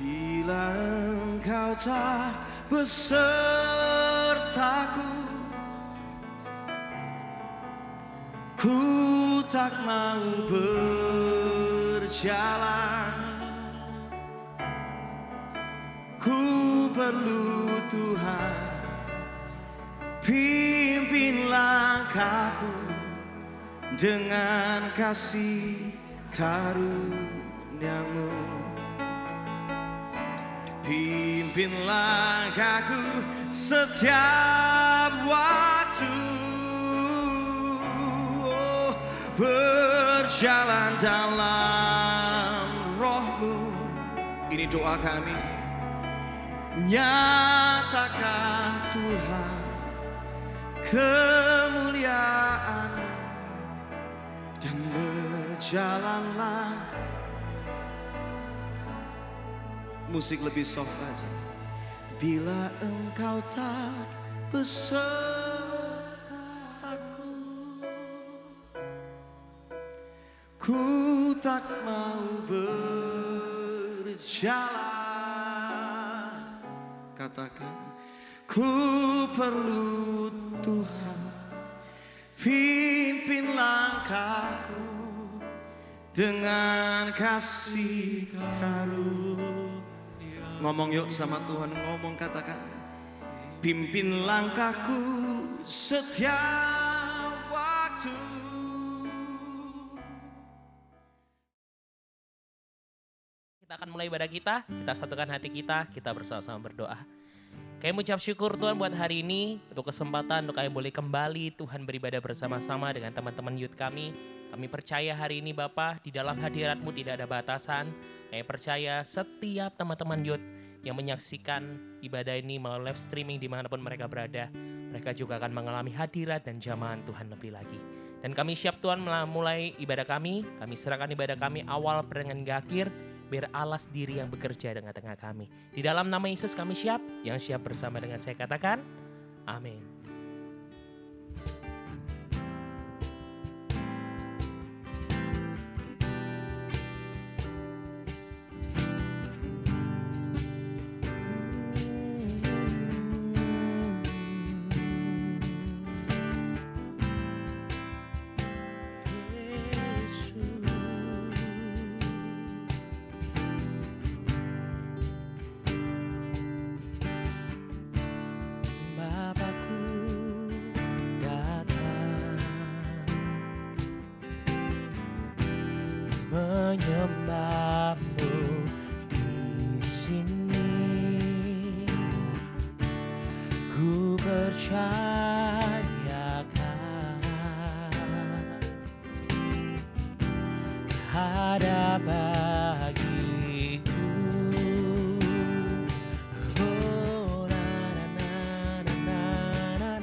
Bila engkau tak besertaku, ku tak mau berjalan. Ku perlu Tuhan, pimpin langkahku dengan kasih karunia-Mu. Pimpin langkahku setiap waktu, berjalan dalam Roh-Mu. Ini doa kami. Nyatakan Tuhan kemuliaan dan berjalanlah. Musik lebih soft aja. Bila engkau tak besertaku, ku tak mau berjalan. Katakan, ku perlu Tuhan, pimpin langkahku dengan kasih karunia. Ngomong yuk sama Tuhan, ngomong, katakan, pimpin langkahku setiap waktu. Kita akan mulai ibadah kita satukan hati kita bersama-sama berdoa. Kami mengucap syukur Tuhan buat hari ini, untuk kesempatan untuk kami boleh kembali Tuhan beribadah bersama-sama dengan teman-teman youth kami. Kami percaya hari ini Bapa, di dalam hadirat-Mu tidak ada batasan. Kami percaya setiap teman-teman youth yang menyaksikan ibadah ini melalui live streaming dimanapun mereka berada, mereka juga akan mengalami hadirat dan jamahan Tuhan lebih lagi. Dan kami siap Tuhan mulai ibadah kami serahkan ibadah kami awal pertengahan hingga akhir, biar alas diri yang bekerja di tengah-tengah kami. Di dalam nama Yesus kami siap, yang siap bersama dengan saya katakan, amin. Menyembah-Mu di sini, ku percayakan ada bagiku. Oh, na na na na na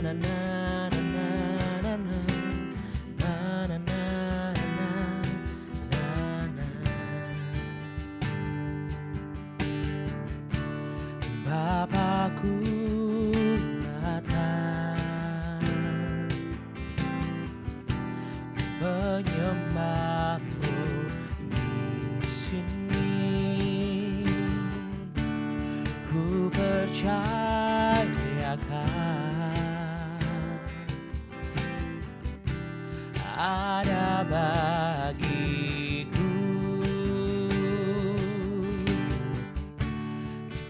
na na na na. Bapakku datang menyembah-Mu di sini, ku percayakan ada bagiku.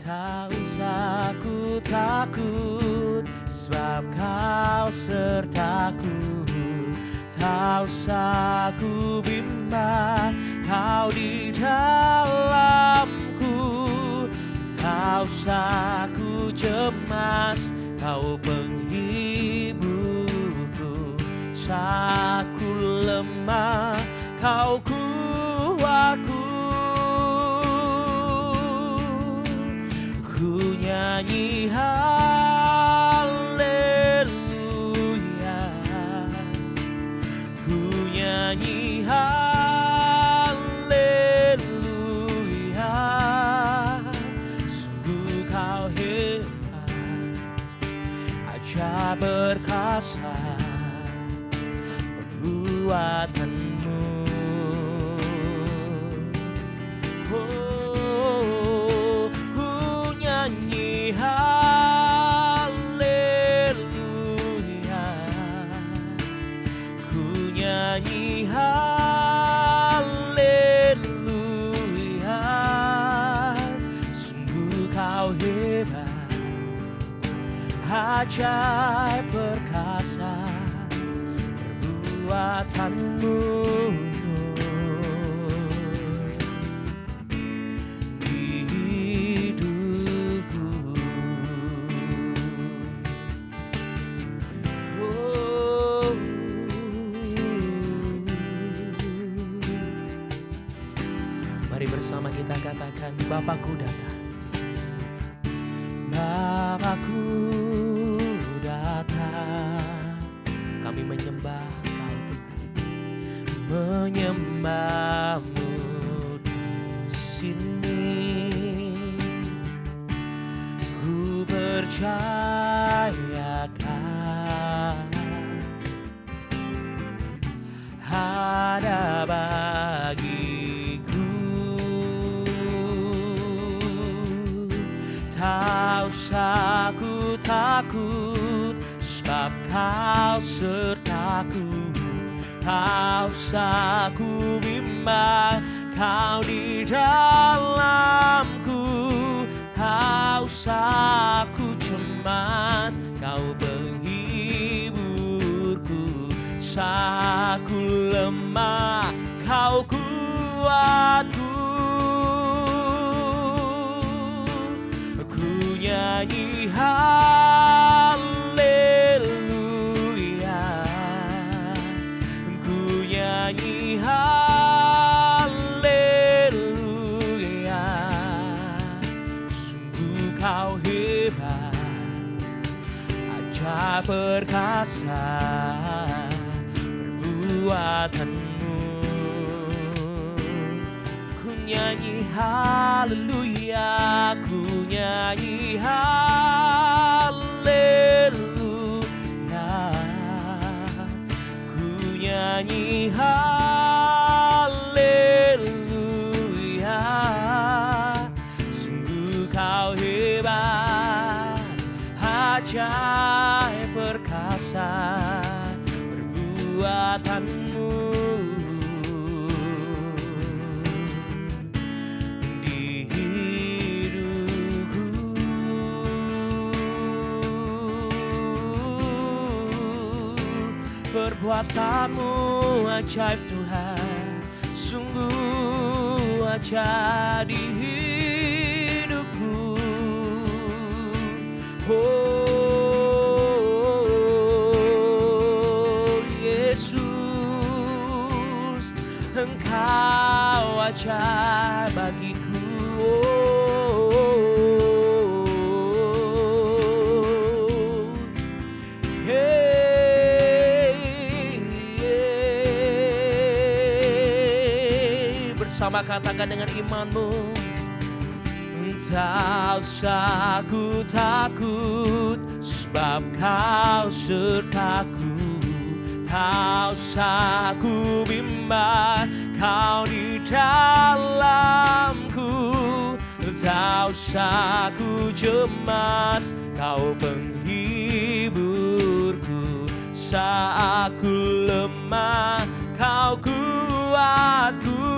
Tak usah ku takut, sebab Kau sertaku. Tak usah ku bimbang, Kau di dalamku. Tak usah ku cemas, Kau penghiburku. Saat ku lemah, Kau kuatku. Ku nyanyi haleluya, ku nyanyi haleluya. Sungguh Kau hebat, ajaib perkasa perbuatan-Mu. Oh. ajaib perkasa perbuatanmu di hidupku. Oh. Mari bersama kita katakan, Bapakku datang. Bapakku datang, kami menyembah Kau Tuhan, menyembah-Mu di sini. Ku percayakan ada bagiku. Tak usah ku takut, sebab Kau sertaku. Tak usah ku bimbang, Kau di dalamku. Tak usah ku cemas, Kau penghiburku. Saat ku lemah, Kau kuatku. Nyanyi haleluya, ku nyanyi haleluya. Sungguh Kau hebat, ajaib perkasa perbuatanmu. Ku nyanyi haleluya, ku nyanyi haleluya, ku nyanyi haleluya. Sungguh Kau hebat, ajaib perkasa perbuatanmu. Perbuatanmu ajaib Tuhan, sungguh ajaib di hidupku. Oh Yesus, Engkau ajaib bagiku. Bersama katakan dengan imanmu, tak usah ku takut, sebab Kau sertaku. Tak usah ku bimbang, Kau di dalamku. Tak usah ku cemas, Kau penghiburku. Saat ku lemah, Kau kuatku.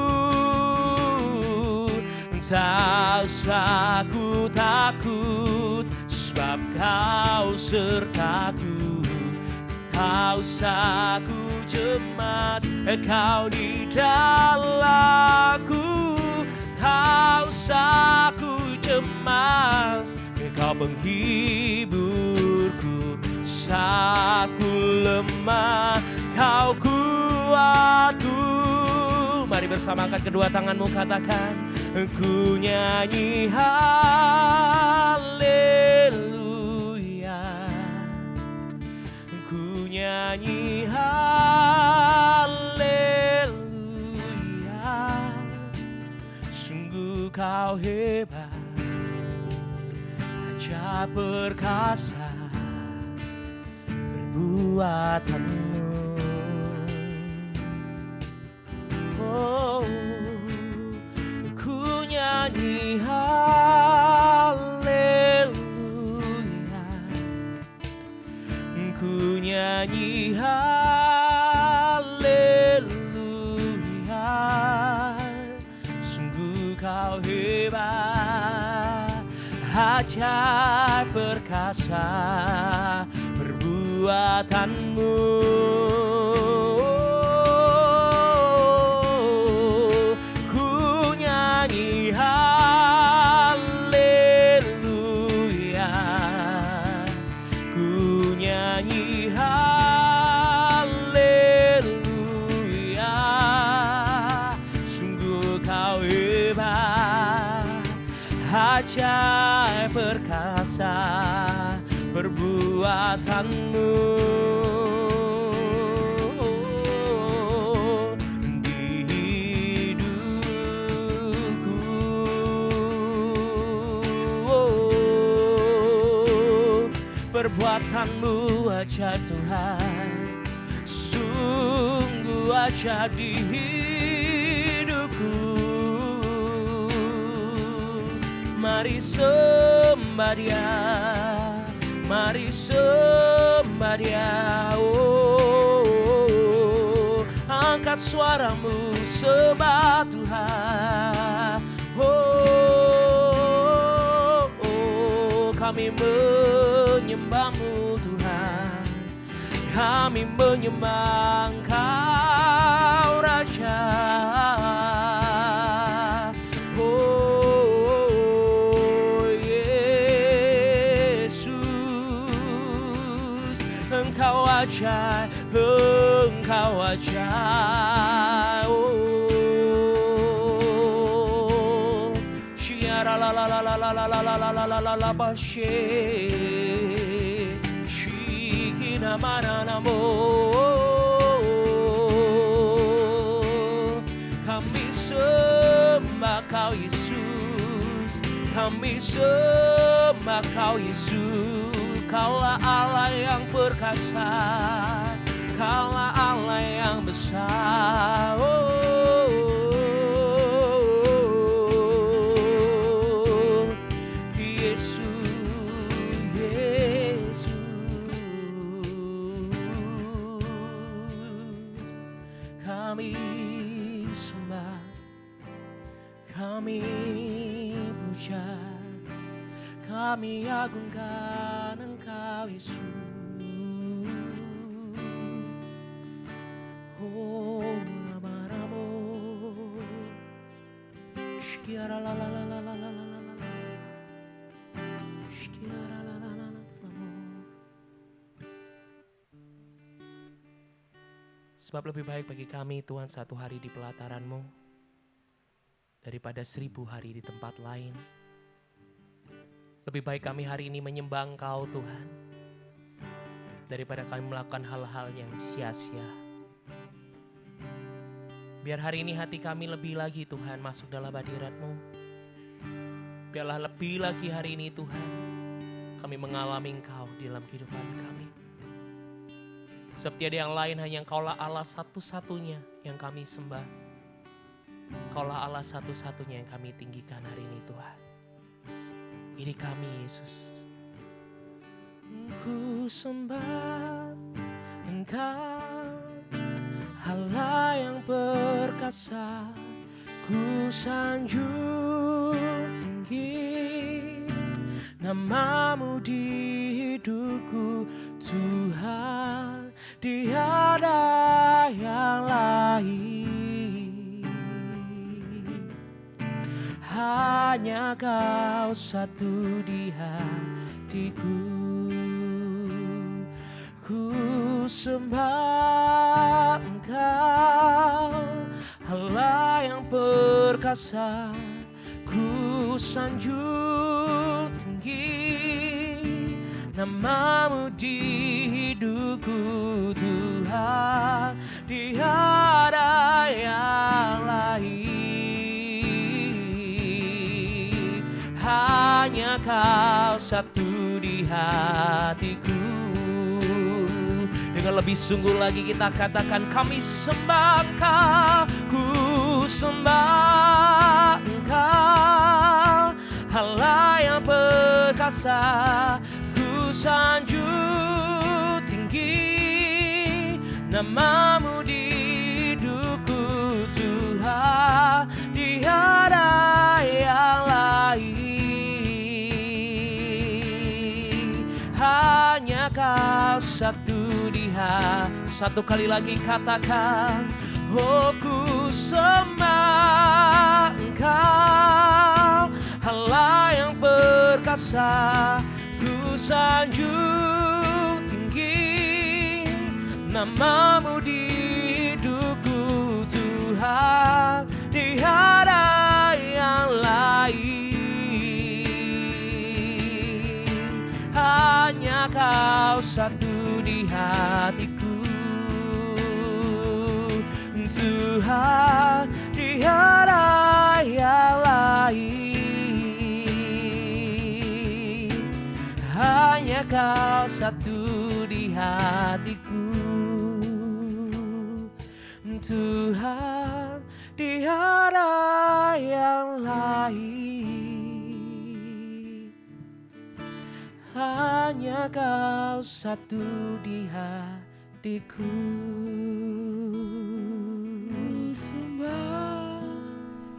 Tak usah ku takut, sebab Kau sertaku. Tak usah ku cemas, Kau di dalamku. Tak usah ku cemas, Kau penghiburku. Saat ku lemah, Kau kuatku. Mari bersama angkat kedua tanganmu, katakan, ku nyanyi haleluya, ku nyanyi haleluya. Sungguh Kau hebat, ajaib perkasa perbuatanmu. Oh, ku nyanyi haleluya, ku nyanyi haleluya. Sungguh Kau hebat, ajaib perkasa perbuatanmu. Ku nyanyi haleluya, ku nyanyi haleluya. Sungguh kau hebat, ajaib perkasa perbuatanmu. Di hidupku, perbuatanmu ajaib Tuhan, sungguh ajaib di hidupku. Mari sembah Dia, mari sembah Dia. Oh, angkat suaramu sembah Tuhan. Oh, kami menyembah-Mu Tuhan, kami menyembah Engkau Raja. Engkau ajaib, Engkau ajaib. Oh, Shiara la la la la la la la la la la la la la bashe, Shikina maranamo. Kami sembah Kau Yesus, kami sembah Kau Yesus. Kaulah Allah yang perkasa, Kaulah Allah yang besar. Oh, Yesus, Yesus. Kami sembah, kami puja, kami agungkan Engkau Yesus. Oh, nama-Mu. Shkiara la la la la la la la la la. Shkiara la la la la la. Sebab lebih baik bagi kami Tuhan satu hari di pelataran-Mu daripada 1000 hari di tempat lain. Lebih baik kami hari ini menyembah Engkau Tuhan daripada kami melakukan hal-hal yang sia-sia. Biar hari ini hati kami lebih lagi Tuhan masuk dalam hadirat-Mu. Biarlah lebih lagi hari ini Tuhan kami mengalami Engkau di dalam kehidupan kami. Sebab tiada yang lain, hanya Engkaulah Allah satu-satunya yang kami sembah. Engkaulah Allah satu-satunya yang kami tinggikan hari ini Tuhan. Ini kami Yesus. Ku sembah Engkau, Allah yang perkasa. Ku sanjung tinggi nama-Mu di hidupku Tuhan, tiada yang lain. Hanya Kau satu di hatiku. Ku sembah Engkau, Allah yang perkasa. Ku sanjung tinggi nama-Mu di hidupku Tuhan, tiada yang lain. Hanya Kau satu di hatiku. Dengan lebih sungguh lagi kita katakan, kami sembah Engkau, ku sembah Engkau, Allah yang perkasa. Ku sanjung tinggi nama-Mu di hidupku Tuhan, tiada yang lain. satu di hati. Satu kali lagi katakan, oh ku sembah Engkau, Allah yang perkasa. Ku sanjung tinggi namamu di hidupku Tuhan, tiada yang lain. Hanya Kau satu di hatiku Tuhan, tiada yang lain. Hanya Kau satu di hatiku Tuhan, tiada yang lain. Hanya Kau satu di hatiku. Sembah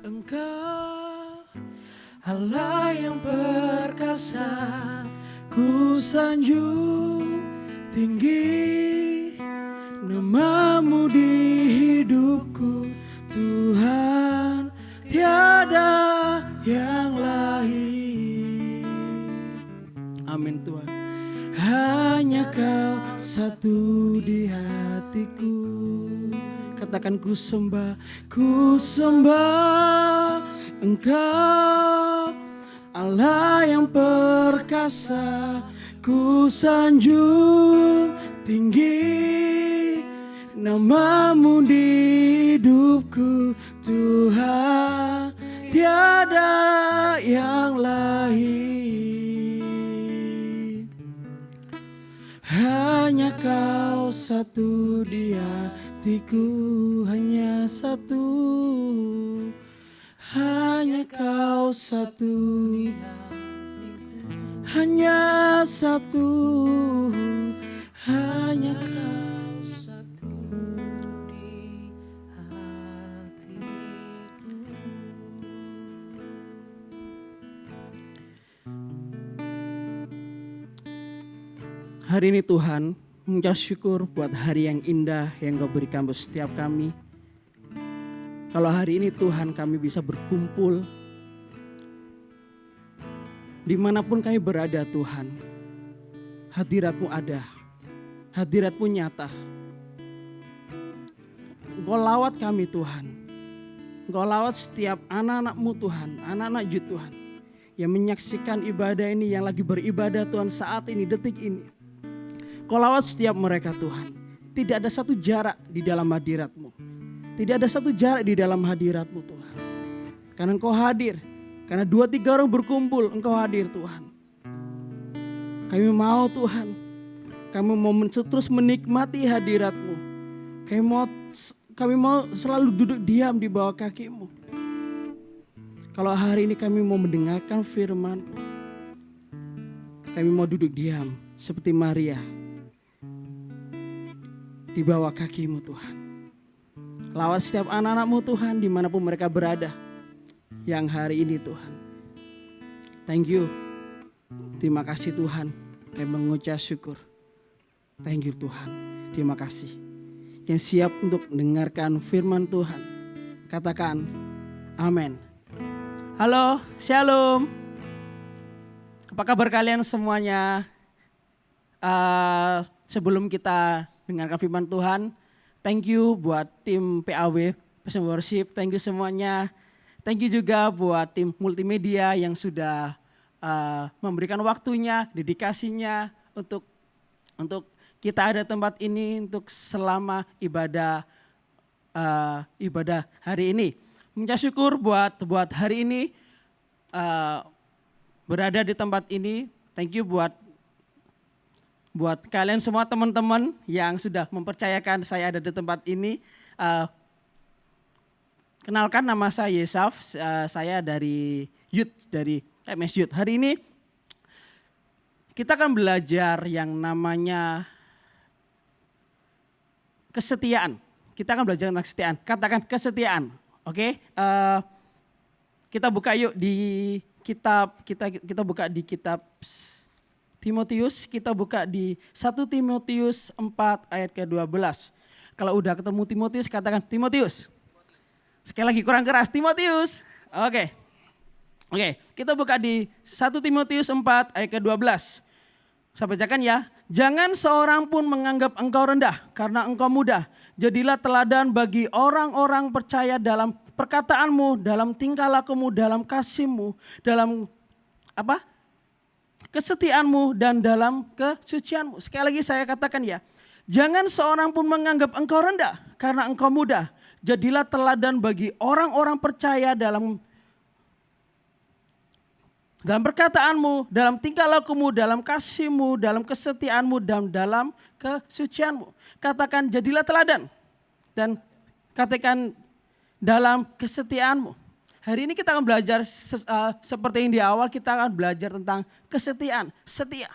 Engkau, Allah yang perkasa. Ku sanjung tinggi namamu di hidupku Tuhan, tiada yang lain. Amin Tuhan. Hanya Kau satu di hatiku. Katakan ku sembah Engkau, Allah yang perkasa. Ku sanjung tinggi namamu di hidupku Tuhan, tiada yang lain. Hanya Kau satu di hatiku, hanya satu. Hanya Kau satu, hanya satu. Hanya Kau Satu di hatiku. Hari ini Tuhan, mengucap syukur buat hari yang indah yang Kau berikan buat setiap kami. Kalau hari ini Tuhan kami bisa berkumpul, dimanapun kami berada Tuhan, hadirat-Mu ada, hadirat-Mu nyata. Engkau lawat kami Tuhan, Engkau lawat setiap anak-anak-Mu Tuhan, anak-anak Jut Tuhan, yang menyaksikan ibadah ini, yang lagi beribadah Tuhan saat ini, detik ini. Engkau lawat setiap mereka Tuhan, tidak ada satu jarak di dalam hadirat-Mu. Tidak ada satu jarak di dalam hadirat-Mu Tuhan. Karena Engkau hadir. Karena 2-3 orang berkumpul, Engkau hadir Tuhan. Kami mau Tuhan. Kami mau terus menikmati hadirat-Mu. Kami mau selalu duduk diam di bawah kaki-Mu. Kalau hari ini kami mau mendengarkan firman-Mu, kami mau duduk diam seperti Maria di bawah kaki-Mu Tuhan. Lawat setiap anak-anak-Mu Tuhan dimanapun mereka berada. Yang hari ini Tuhan. Thank you. Terima kasih Tuhan. Kami mengucap syukur. Thank you Tuhan. Terima kasih. Yang siap untuk mendengarkan firman Tuhan. Katakan amin. Halo, shalom. Apa kabar kalian semuanya? Sebelum kita dengarkan firman Tuhan, thank you buat tim PAW, Passion Worship, thank you semuanya. Thank you juga buat tim multimedia yang sudah memberikan waktunya, dedikasinya untuk kita ada tempat ini untuk selama ibadah hari ini. Mengucap syukur buat hari ini berada di tempat ini. Thank you buat kalian semua teman-teman yang sudah mempercayakan saya ada di tempat ini. Kenalkan, nama saya Yesaf, saya dari Youth, dari MS Youth. Hari ini kita akan belajar yang namanya kesetiaan. Kita akan belajar tentang kesetiaan. Katakan kesetiaan, oke? Kita buka yuk di kitab, kita buka di kitab Timotius, kita buka di 1 Timotius 4 ayat ke-12. Kalau udah ketemu Timotius, katakan Timotius. Sekali lagi kurang keras, Timotius. Oke, kita buka di 1 Timotius 4 ayat ke-12. Saya bacakan ya. Jangan seorang pun menganggap engkau rendah karena engkau muda. Jadilah teladan bagi orang-orang percaya dalam perkataanmu, dalam tingkah lakumu, dalam kasihmu, dalam kesetiaanmu dan dalam kesucianmu. Sekali lagi saya katakan ya. Jangan seorang pun menganggap engkau rendah karena engkau muda. Jadilah teladan bagi orang-orang percaya dalam perkataanmu, dalam tingkah lakumu, dalam kasihmu, dalam kesetiaanmu, dan dalam kesucianmu. Katakan jadilah teladan. Dan katakan dalam kesetiaanmu. Hari ini kita akan belajar seperti yang di awal, kita akan belajar tentang kesetiaan, setia.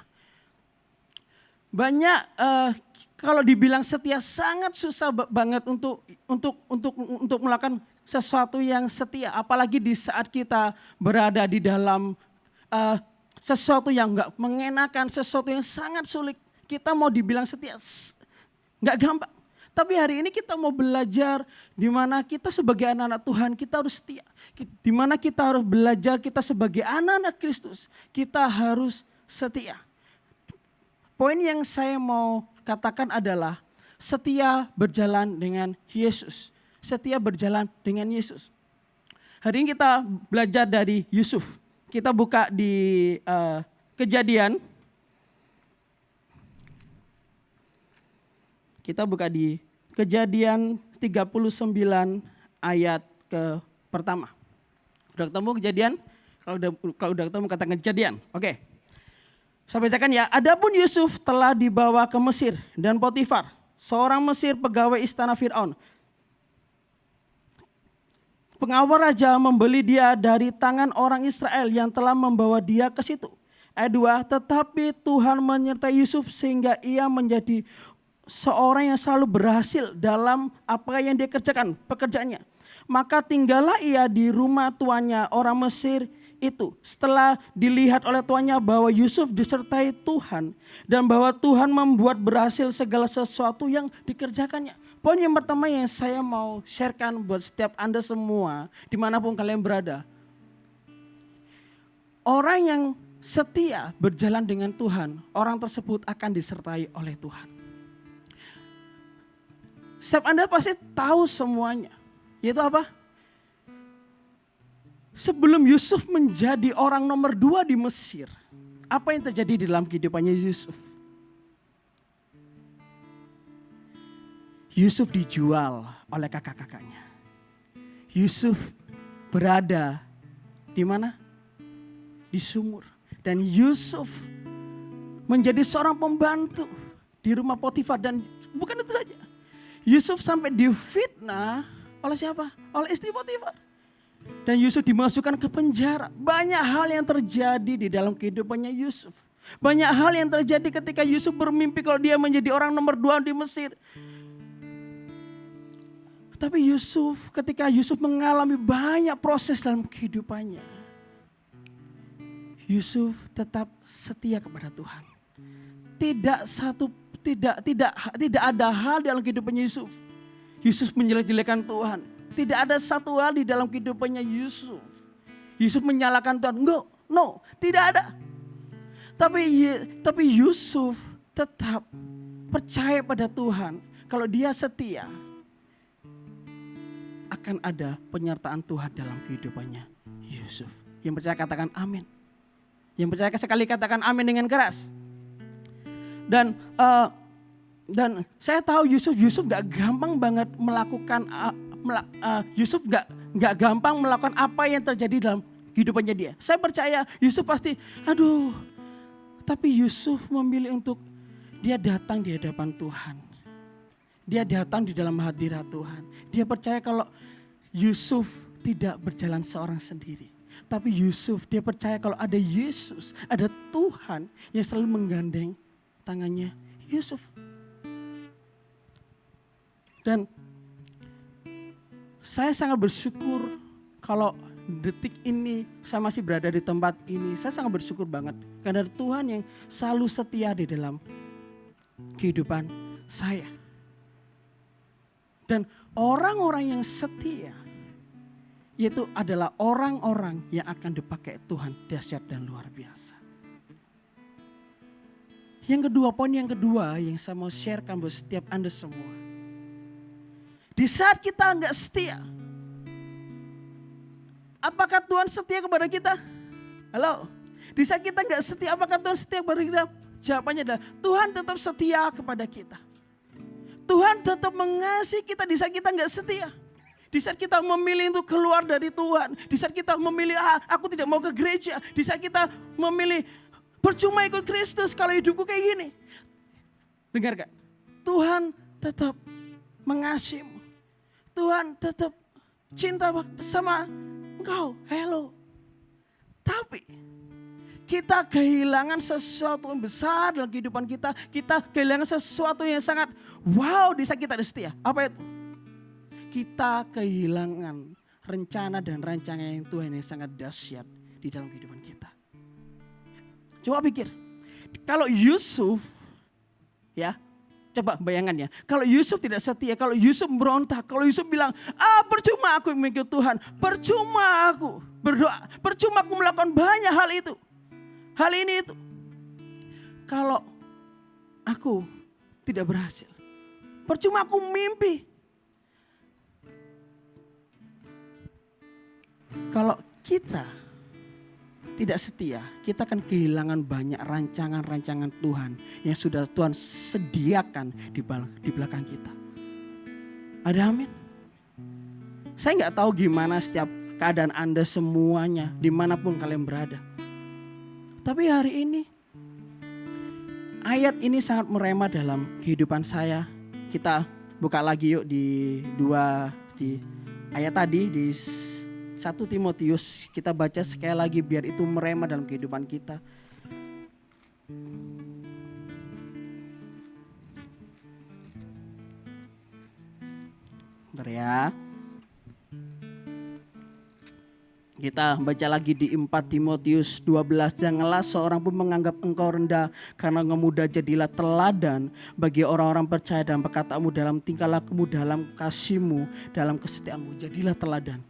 Banyak kalau dibilang setia sangat susah banget untuk melakukan sesuatu yang setia. Apalagi di saat kita berada di dalam sesuatu yang enggak mengenakan, sesuatu yang sangat sulit. Kita mau dibilang setia, enggak gampang. Tapi hari ini kita mau belajar di mana kita sebagai anak-anak Tuhan, kita harus setia. Di mana kita harus belajar kita sebagai anak-anak Kristus, kita harus setia. Poin yang saya mau katakan adalah setia berjalan dengan Yesus. Setia berjalan dengan Yesus. Hari ini kita belajar dari Yusuf. Kita buka di Kejadian. Kita buka di Kejadian 39 ayat pertama. Udah ketemu Kejadian? Kalau udah ketemu katakan Kejadian. Oke. Saya bacakan ya. Adapun Yusuf telah dibawa ke Mesir dan Potifar, seorang Mesir pegawai istana Firaun, pengawal raja, membeli dia dari tangan orang Israel yang telah membawa dia ke situ. Ayat 2, tetapi Tuhan menyertai Yusuf sehingga ia menjadi seorang yang selalu berhasil dalam apa yang dia kerjakan, pekerjaannya. Maka tinggallah ia di rumah tuannya orang Mesir itu. Setelah dilihat oleh tuannya bahwa Yusuf disertai Tuhan dan bahwa Tuhan membuat berhasil segala sesuatu yang dikerjakannya. Poin yang pertama yang saya mau sharekan buat setiap Anda semua, dimanapun kalian berada. Orang yang setia berjalan dengan Tuhan, orang tersebut akan disertai oleh Tuhan. Setiap Anda pasti tahu semuanya. Yaitu apa? Sebelum Yusuf menjadi orang nomor 2 di Mesir, apa yang terjadi di dalam kehidupannya Yusuf? Yusuf dijual oleh kakak-kakaknya. Yusuf berada di mana? Di sumur. Dan Yusuf menjadi seorang pembantu di rumah Potifar. Dan bukan itu saja. Yusuf sampai difitnah oleh siapa? Oleh istri Potifar. Dan Yusuf dimasukkan ke penjara. Banyak hal yang terjadi di dalam kehidupannya Yusuf. Banyak hal yang terjadi ketika Yusuf bermimpi kalau dia menjadi orang nomor 2 di Mesir. Tapi ketika Yusuf mengalami banyak proses dalam kehidupannya, Yusuf tetap setia kepada Tuhan. Tidak ada hal dalam kehidupannya Yusuf. Yusuf menjelek-jelekan Tuhan. Tidak ada satu hal di dalam kehidupannya Yusuf. Yusuf menyalahkan Tuhan. No, tidak ada. Tapi Yusuf tetap percaya pada Tuhan. Kalau dia setia, akan ada penyertaan Tuhan dalam kehidupannya Yusuf. Yang percaya katakan amin. Yang percaya sekali katakan amin dengan keras. Dan saya tahu Yusuf gak gampang banget melakukan, Yusuf gak gampang melakukan apa yang terjadi dalam kehidupannya dia. Saya percaya Yusuf pasti, tapi Yusuf memilih untuk dia datang di hadapan Tuhan. Dia datang di dalam hadirat Tuhan. Dia percaya kalau Yusuf tidak berjalan seorang sendiri. Tapi Yusuf dia percaya kalau ada Yesus, ada Tuhan yang selalu menggandeng tangannya Yusuf. Dan saya sangat bersyukur kalau detik ini saya masih berada di tempat ini, saya sangat bersyukur banget. Karena Tuhan yang selalu setia di dalam kehidupan saya. Dan orang-orang yang setia, yaitu adalah orang-orang yang akan dipakai Tuhan dahsyat dan luar biasa. Yang kedua, poin yang kedua yang saya mau sharekan buat setiap Anda semua. Di saat kita enggak setia, apakah Tuhan setia kepada kita? Halo? Di saat kita enggak setia, apakah Tuhan setia kepada kita? Jawabannya adalah Tuhan tetap setia kepada kita. Tuhan tetap mengasihi kita di saat kita enggak setia. Di saat kita memilih untuk keluar dari Tuhan. Di saat kita memilih, aku tidak mau ke gereja. Di saat kita memilih, percuma ikut Kristus kalau hidupku kayak gini. Dengarkan, Tuhan tetap mengasihimu. Tuhan tetap cinta sama engkau. Hello. Tapi kita kehilangan sesuatu yang besar dalam kehidupan kita. Kita kehilangan sesuatu yang sangat wow di saat kita setia. Apa itu? Kita kehilangan rencana dan rancangan yang Tuhan yang sangat dahsyat di dalam kehidupan kita. Coba pikir, kalau Yusuf, ya, coba bayangan ya. Kalau Yusuf tidak setia, kalau Yusuf berontak, kalau Yusuf bilang, percuma aku mengikut Tuhan, percuma aku berdoa, percuma aku melakukan banyak hal itu, hal ini itu. Kalau aku tidak berhasil, percuma aku mimpi. Kalau kita tidak setia, kita akan kehilangan banyak rancangan-rancangan Tuhan yang sudah Tuhan sediakan di belakang kita. Ada amin? Saya nggak tahu gimana setiap keadaan Anda semuanya, dimanapun kalian berada. Tapi hari ini, ayat ini sangat merema dalam kehidupan saya. Kita buka lagi yuk di ayat tadi di 1 Timotius, kita baca sekali lagi biar itu merema dalam kehidupan kita. Bentar ya. Kita baca lagi di 4 Timotius 12. Janganlah seorang pun menganggap engkau rendah karena engkau muda, jadilah teladan bagi orang-orang percaya dalam perkataanmu, dalam tingkah lakumu, dalam kasihmu, dalam kesetiaanmu. Jadilah teladan.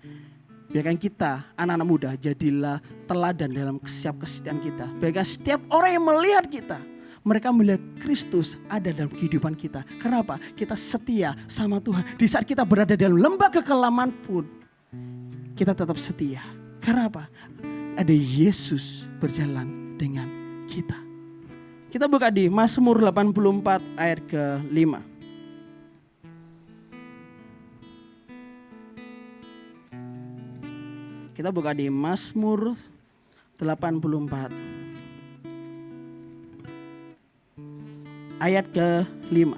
Biarkan kita anak-anak muda jadilah teladan dalam setiap kesetiaan kita. Biarkan setiap orang yang melihat kita, mereka melihat Kristus ada dalam kehidupan kita. Kenapa? Kita setia sama Tuhan. Di saat kita berada dalam lembah kekelaman pun, kita tetap setia. Karena apa? Ada Yesus berjalan dengan kita. Kita buka di Mazmur 84 ayat ke-5. Kita buka di Mazmur 84 ayat ke-5.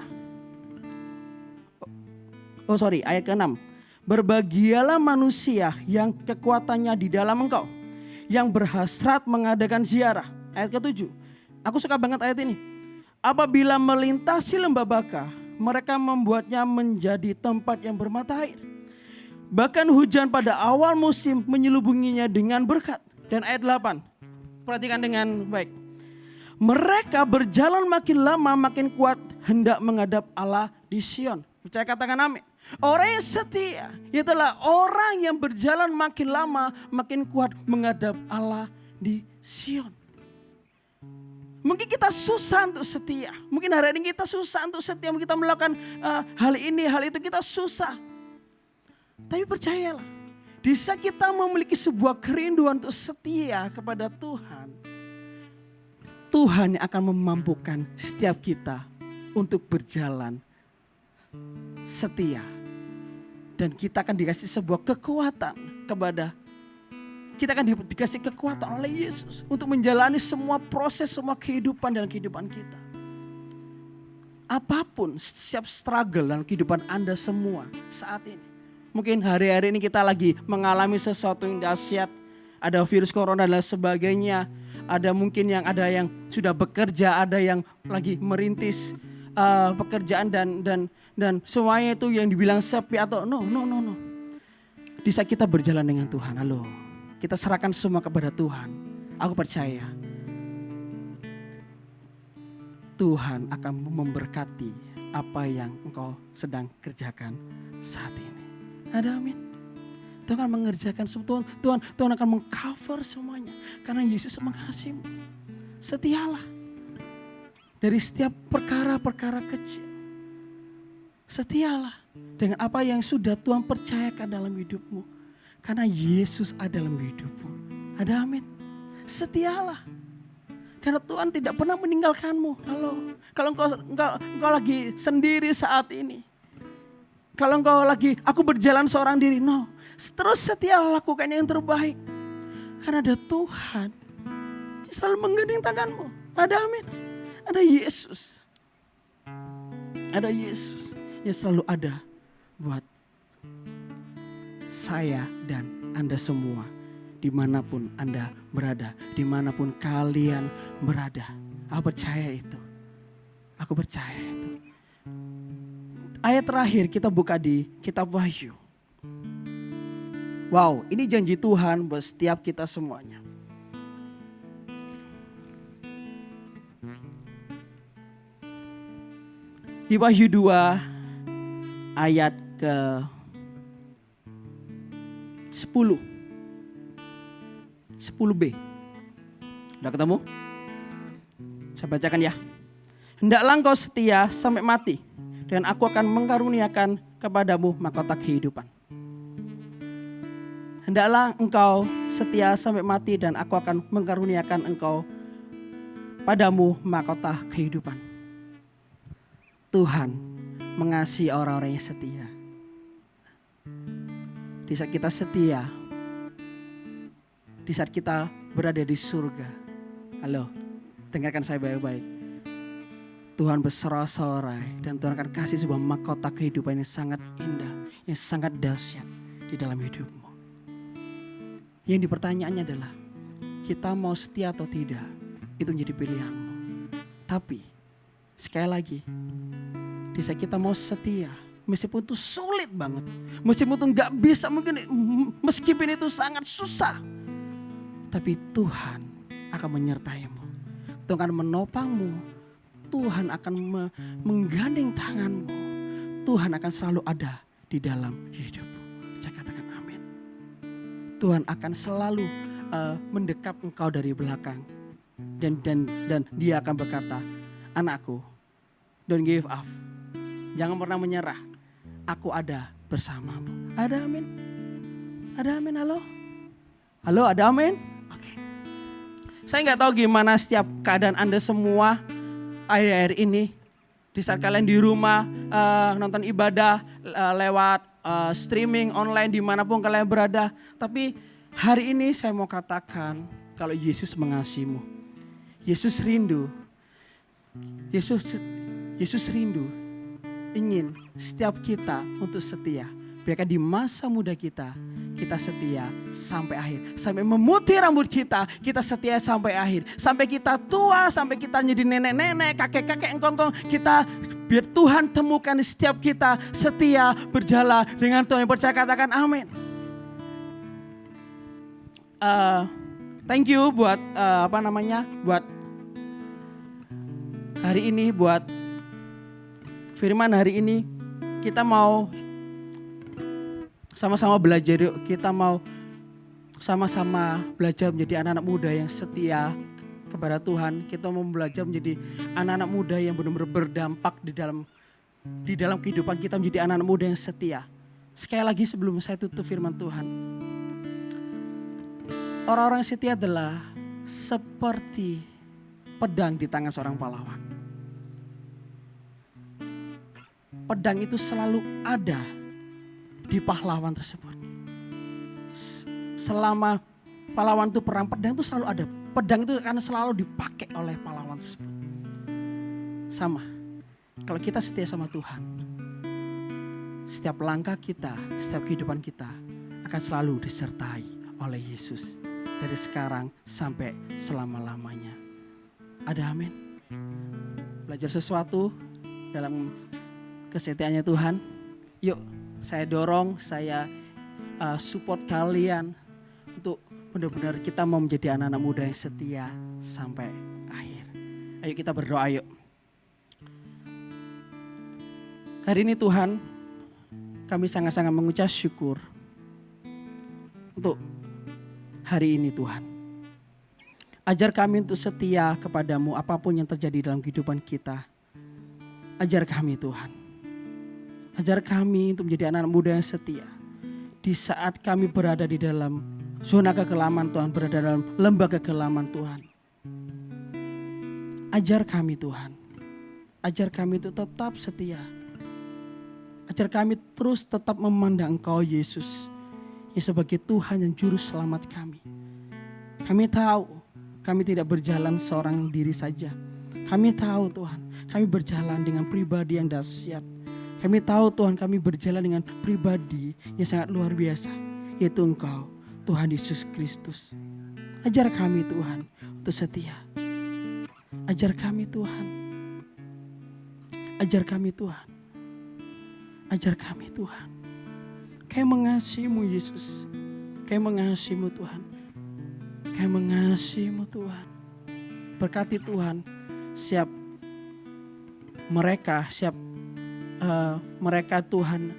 Ayat ke-6. Berbahagialah manusia yang kekuatannya di dalam engkau, yang berhasrat mengadakan ziarah. Ayat ke-7. Aku suka banget ayat ini. Apabila melintasi lembah baka, mereka membuatnya menjadi tempat yang bermata air. Bahkan hujan pada awal musim menyelubunginya dengan berkat. Dan ayat 8. Perhatikan dengan baik. Mereka berjalan makin lama makin kuat hendak menghadap Allah di Sion. Percaya katakan amin. Orang yang setia itulah orang yang berjalan makin lama makin kuat menghadap Allah di Sion. Mungkin kita susah untuk setia. Mungkin hari ini kita susah untuk setia. Mungkin kita melakukan hal ini, hal itu kita susah. Tapi percayalah, di saat kita memiliki sebuah kerinduan untuk setia kepada Tuhan, Tuhan yang akan memampukan setiap kita untuk berjalan setia. Dan kita akan dikasih sebuah kekuatan kita akan dikasih kekuatan oleh Yesus untuk menjalani semua proses, semua kehidupan dalam kehidupan kita. Apapun, setiap struggle dalam kehidupan Anda semua saat ini. Mungkin hari-hari ini kita lagi mengalami sesuatu yang dahsyat. Ada virus corona dan sebagainya. Ada mungkin yang sudah bekerja, ada yang lagi merintis pekerjaan dan semuanya itu yang dibilang sepi atau no. Di saat kita berjalan dengan Tuhan, halo. kita serahkan semua kepada Tuhan. Aku percaya Tuhan akan memberkati apa yang engkau sedang kerjakan saat ini. Ada amin. Tuhan akan mengerjakan semua. Tuhan akan mengcover semuanya. Karena Yesus mengasihimu. Setialah. Dari setiap perkara-perkara kecil. Setialah dengan apa yang sudah Tuhan percayakan dalam hidupmu. Karena Yesus ada dalam hidupmu. Ada amin. Setialah. Karena Tuhan tidak pernah meninggalkanmu. Halo. Kalau engkau lagi sendiri saat ini. Kalau engkau lagi, aku berjalan seorang diri. No. Terus setia lakukan yang terbaik. Karena ada Tuhan. Yang selalu menggandeng tanganmu. Ada amin. Ada Yesus. Ada Yesus. Yang selalu ada buat saya dan Anda semua. Dimanapun Anda berada, dimanapun kalian berada. Aku percaya itu. Aku percaya itu. Ayat terakhir kita buka di kitab Wahyu. Wow, ini janji Tuhan buat setiap kita semuanya. Di Wahyu 2 ayat ke 10. 10b. Udah ketemu? Saya bacakan ya. Hendaklah engkau setia sampai mati, dan aku akan mengkaruniakan kepadamu mahkota kehidupan. Hendaklah engkau setia sampai mati, dan aku akan mengkaruniakan engkau padamu mahkota kehidupan. Tuhan mengasihi orang-orang yang setia. Di saat kita setia, di saat kita berada di surga. Halo, dengarkan saya baik-baik. Tuhan bersorak-sorai dan Tuhan akan kasih sebuah mahkota kehidupan yang sangat indah, yang sangat dahsyat di dalam hidupmu. Yang dipertanyaannya adalah, kita mau setia atau tidak, itu menjadi pilihanmu. Tapi, sekali lagi, di saat kita mau setia, meskipun itu sulit banget, meskipun itu gak bisa, meskipun itu sangat susah, tapi Tuhan akan menyertaimu. Tuhan akan menopangmu. Tuhan akan menggandeng tanganmu. Tuhan akan selalu ada di dalam hidupmu. Saya katakan amin. Tuhan akan selalu mendekap engkau dari belakang. Dan dia akan berkata, anakku, don't give up. Jangan pernah menyerah. Aku ada bersamamu. Ada amin? Ada amin, halo? Halo, ada amin? Oke. Saya nggak tahu gimana setiap keadaan Anda semua akhir-akhir ini. Di saat kalian di rumah nonton ibadah lewat streaming online dimanapun kalian berada. Tapi hari ini saya mau katakan kalau Yesus mengasihimu. Yesus rindu. Yesus rindu ingin setiap kita untuk setia. Biarkan di masa muda kita setia sampai akhir. Sampai memutih rambut kita setia sampai akhir. Sampai kita tua, sampai kita jadi nenek-nenek, kakek-kakek, engkong-engkong. Kita biar Tuhan temukan di setiap kita setia berjalan dengan Tuhan yang percaya, katakan amin. Thank you buat buat hari ini, buat firman hari ini. Kita mau sama-sama belajar yuk. Kita mau sama-sama belajar menjadi anak-anak muda yang setia kepada Tuhan. Kita mau belajar menjadi anak-anak muda yang benar-benar berdampak di dalam kehidupan kita, menjadi anak-anak muda yang setia. Sekali lagi sebelum saya tutup firman Tuhan. Orang-orang setia adalah seperti pedang di tangan seorang pahlawan. Pedang itu selalu ada di pahlawan tersebut. Selama pahlawan itu perang, pedang itu selalu ada. Pedang itu akan selalu dipakai oleh pahlawan tersebut. Sama, kalau kita setia sama Tuhan, setiap langkah kita, setiap kehidupan kita akan selalu disertai oleh Yesus. Dari sekarang sampai selama-lamanya. Ada amin? Belajar sesuatu dalam kesetiaannya Tuhan. Yuk, saya dorong, saya support kalian untuk Benar-benar kita mau menjadi anak-anak muda yang setia sampai akhir. Ayo kita berdoa yuk. Hari ini Tuhan, kami sangat-sangat mengucap syukur untuk hari ini Tuhan. Ajar kami untuk setia kepadamu apapun yang terjadi dalam kehidupan kita. Ajar kami Tuhan. Ajar kami untuk menjadi anak muda yang setia. Di saat kami berada di dalam zona kekelaman Tuhan, berada dalam lembah kekelaman Tuhan. Ajar kami Tuhan. Ajar kami untuk tetap setia. Ajar kami terus tetap memandang Engkau Yesus yang sebagai Tuhan yang juru selamat kami. Kami tahu kami tidak berjalan seorang diri saja. Kami tahu Tuhan, kami berjalan dengan pribadi yang dahsyat. Kami tahu Tuhan, kami berjalan dengan pribadi yang sangat luar biasa, yaitu Engkau, Tuhan Yesus Kristus. Ajar kami Tuhan untuk setia. Ajar kami Tuhan. Ajar kami Tuhan. Ajar kami Tuhan. Kami mengasihi-Mu Yesus. Kami mengasihi-Mu Tuhan. Kami mengasihi-Mu Tuhan. Berkati Tuhan siap mereka Tuhan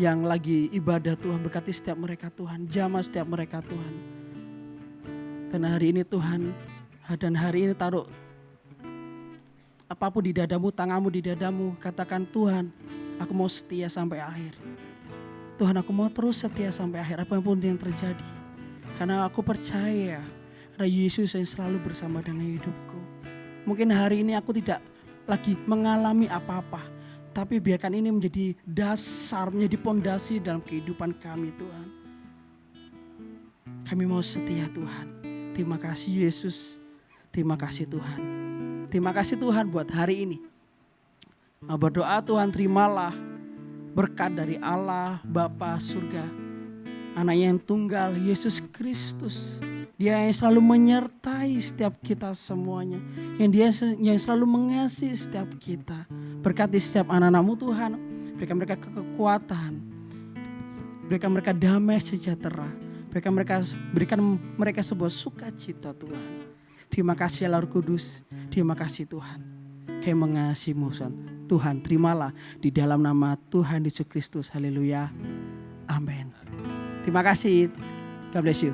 yang lagi ibadah Tuhan. Berkati setiap mereka Tuhan. Jamah setiap mereka Tuhan. Dan hari ini Tuhan, dan hari ini taruh apapun di dadamu, tanganmu di dadamu. Katakan Tuhan, aku mau setia sampai akhir. Tuhan, aku mau terus setia sampai akhir apapun yang terjadi. Karena aku percaya ada Yesus yang selalu bersama dengan hidupku. Mungkin hari ini aku tidak lagi mengalami apa-apa. Tapi biarkan ini menjadi dasar, menjadi pondasi dalam kehidupan kami Tuhan. Kami mau setia Tuhan. Terima kasih Yesus. Terima kasih Tuhan. Terima kasih Tuhan buat hari ini. Berdoa Tuhan, terimalah berkat dari Allah Bapa surga. Anaknya yang tunggal, Yesus Kristus. Dia yang selalu menyertai setiap kita semuanya. Yang selalu mengasihi setiap kita. Berkati setiap anak-anak-Mu Tuhan. Berikan mereka kekuatan. Berikan mereka damai sejahtera. Berikan mereka sebuah sukacita Tuhan. Terima kasih Allah Kudus. Terima kasih Tuhan. Kami mengasihi-Mu Tuhan. Terimalah di dalam nama Tuhan Yesus Kristus. Haleluya. Amin. Terima kasih. God bless you.